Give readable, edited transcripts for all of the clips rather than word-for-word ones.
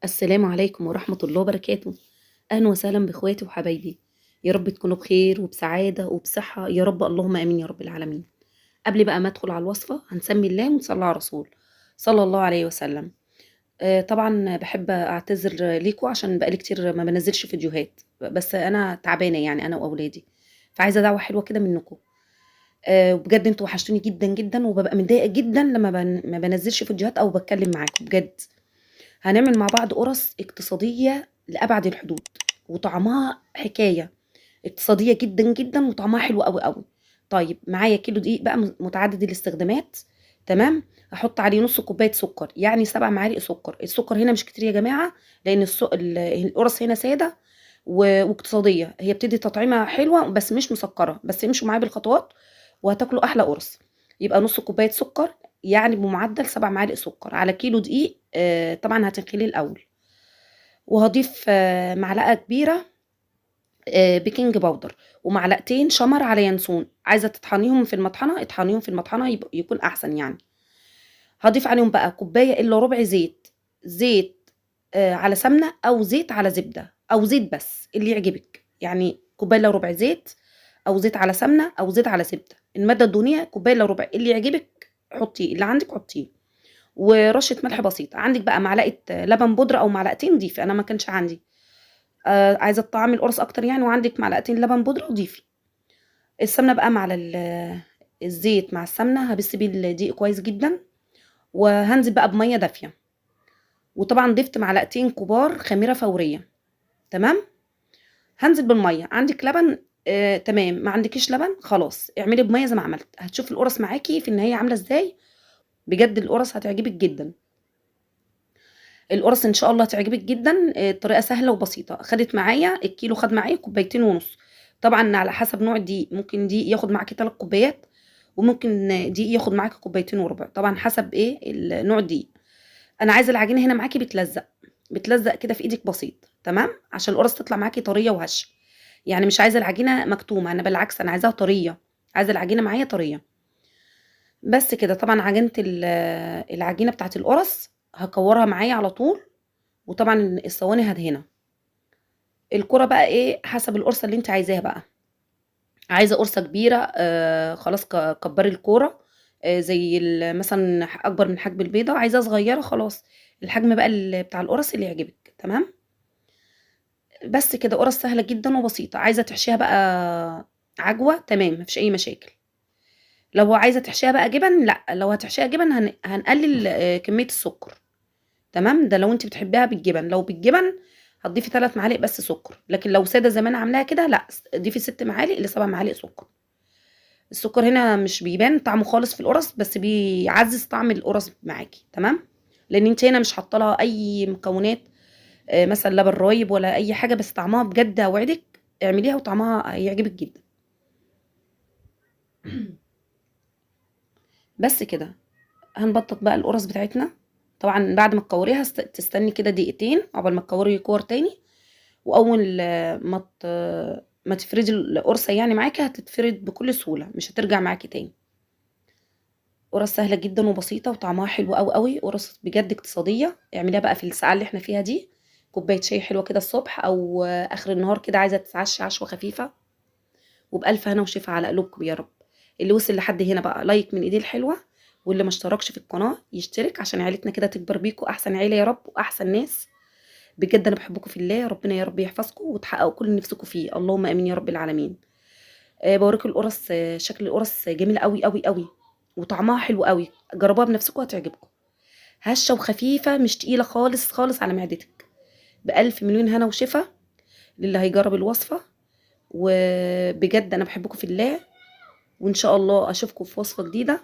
السلام عليكم ورحمة الله وبركاته. أهلا وسهلا بإخواتي وحبايبي. يا رب تكونوا بخير وبسعادة وبصحة يا رب، اللهم آمين يا رب العالمين. قبل بقى ما أدخل على الوصفة هنسمي الله ونصلي على الرسول صلى الله عليه وسلم. طبعا بحب أعتذر ليكوا عشان بقالي كتير ما بنزلش فيديوهات، بس أنا تعبانة يعني أنا وأولادي، فعايزة دعوة حلوة كده منكم. وبجد انتوا وحشتوني جدا جدا، وببقى متضايقة جدا لما ما بنزلش فيديوهات أو بتكلم معاكم بجد. هنعمل مع بعض قرص اقتصادية لأبعد الحدود، وطعمها حكاية، اقتصادية جدا جدا وطعمها حلو قوي قوي. طيب معايا كيلو دقيق بقى متعدد الاستخدامات. تمام. هحط عليه نص كوباية سكر، يعني 7 معالق سكر. السكر هنا مش كتير يا جماعة، لأن القرص هنا سادة واقتصادية، هي بتدي تطعيمة حلوة بس مش مسكرة، بس امشوا معايا بالخطوات وهتاكلوا أحلى قرص. يبقى نص كوباية سكر، يعني بمعدل 7 معالق سكر على كيلو دقيق. طبعا هتنخليه الأول، وهضيف معلقة كبيرة بيكنج باودر، ومعلقتين شمر على ينسون. عايزة تطحنيهم في المطحنة اطحنيهم في المطحنة يكون أحسن يعني. هضيف عليهم بقى كوباية إلا ربع زيت. زيت على سمنة أو زيت على زبدة أو زيت بس اللي يعجبك، يعني كوباية إلا ربع زيت أو زيت على سمنة أو زيت على زبدة. المادة الدهنية كوباية إلا ربع، اللي يعجبك حطيه، اللي عندك حطيه. ورشة ملح بسيطة. عندك بقى معلقة لبن بودرة أو معلقتين ضيفي، أنا ما كانش عندي. عايزة تطعمي القرص أكتر يعني وعندك معلقتين لبن بودرة ضيفي. السمنة بقى مع الزيت مع السمنة، هبس بيه الدقيق كويس جدا، وهنزل بقى بمية دافية. وطبعا ضفت معلقتين كبار خميرة فورية. تمام. هنزل بالمية. عندك لبن تمام، ما عندكيش لبن خلاص اعملي بمية زي ما عملت. هتشوفي القرص معاكي في النهاية عاملة ازاي. بجد القرص هتعجبك جدا. القرص ان شاء الله هتعجبك جدا. الطريقه سهله وبسيطه. خدت معايا الكيلو، خد معايا كوبايتين ونص. طبعا على حسب نوع الدقيق، ممكن دقيق ياخد معاكي 3 كوبايات، وممكن دقيق ياخد معاكي كوبايتين وربع، طبعا حسب ايه نوع الدقيق. انا عايزه العجينه هنا معاكي بتلزق، بتلزق كده في ايدك بسيط، تمام، عشان القرص تطلع معاكي طريه وهشه. يعني مش عايزه العجينه مكتومه، انا بالعكس انا عايزاها طريه، عايزه العجينه معايا طريه. بس كده. طبعا عجينه العجينه بتاعت القرص هكورها معايا على طول. وطبعا الصواني هدهنه. الكرة بقى ايه حسب القرصة اللي انت عايزاها بقى. عايزة قرصة كبيرة خلاص كبري الكورة. زي مثلا اكبر من حجم البيضة. عايزة صغيرة خلاص الحجم بقى بتاع القرص اللي يعجبك. تمام. بس كده قرص سهلة جدا وبسيطة. عايزة تحشيها بقى عجوة، تمام، مفيش اي مشاكل. لو عايزة تحشيها بقى جبن، لا، لو هتحشيها جبن هنقلل كمية السكر. تمام. ده لو انت بتحبيها بالجبن. لو بالجبن هتضيفي 3 معالق بس سكر، لكن لو ساده زي ما انا عاملاها كده لا، ضيفي 6 معالق ل7 معالق سكر. السكر هنا مش بيبان طعمه خالص في القرص، بس بيعزز طعم القرص معاكي. تمام. لان انت هنا مش حاطه لها اي مكونات مثلا لبن رايب ولا اي حاجه، بس طعمها بجد اوعدك اعمليها وطعمها هيعجبك جدا. بس كده. هنبطط بقى القرص بتاعتنا. طبعا بعد ما تكوريها تستني كده دقيقتين عقبال ما تكوري كور تاني. واول ما تفردي القرصه يعني معاكي هتتفرد بكل سهوله، مش هترجع معاكي تاني. قرص سهله جدا وبسيطه وطعمها حلو قوي قوي. قرص بجد اقتصاديه. اعمليها بقى في الساعه اللي احنا فيها دي، كوبايه شاي حلوه كده الصبح او اخر النهار كده، عايزه تتعشى عشوه خفيفه. وبالف هنا وشفا على قلوبكم يا رب. اللي وصل لحد هنا بقى لايك من ايديه الحلوه، واللي ما اشتركش في القناه يشترك عشان عيلتنا كده تكبر بيكم احسن عيله يا رب واحسن ناس. بجد انا بحبكم في الله. ربنا يا رب يحفظكم وتحققوا كل اللي نفسكم فيه، اللهم امين يا رب العالمين. بوريكم القرص. شكل القرص جميل قوي قوي قوي، وطعمها حلو قوي. جربوها بنفسكم هتعجبكم. هشه وخفيفه، مش تقيله خالص خالص على معدتك. بألف مليون هنا وشفا للي هيجرب الوصفه. وبجد انا بحبكم في الله، وان شاء الله اشوفكم في وصفه جديده.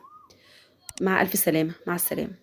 مع الف سلامه، مع السلامه.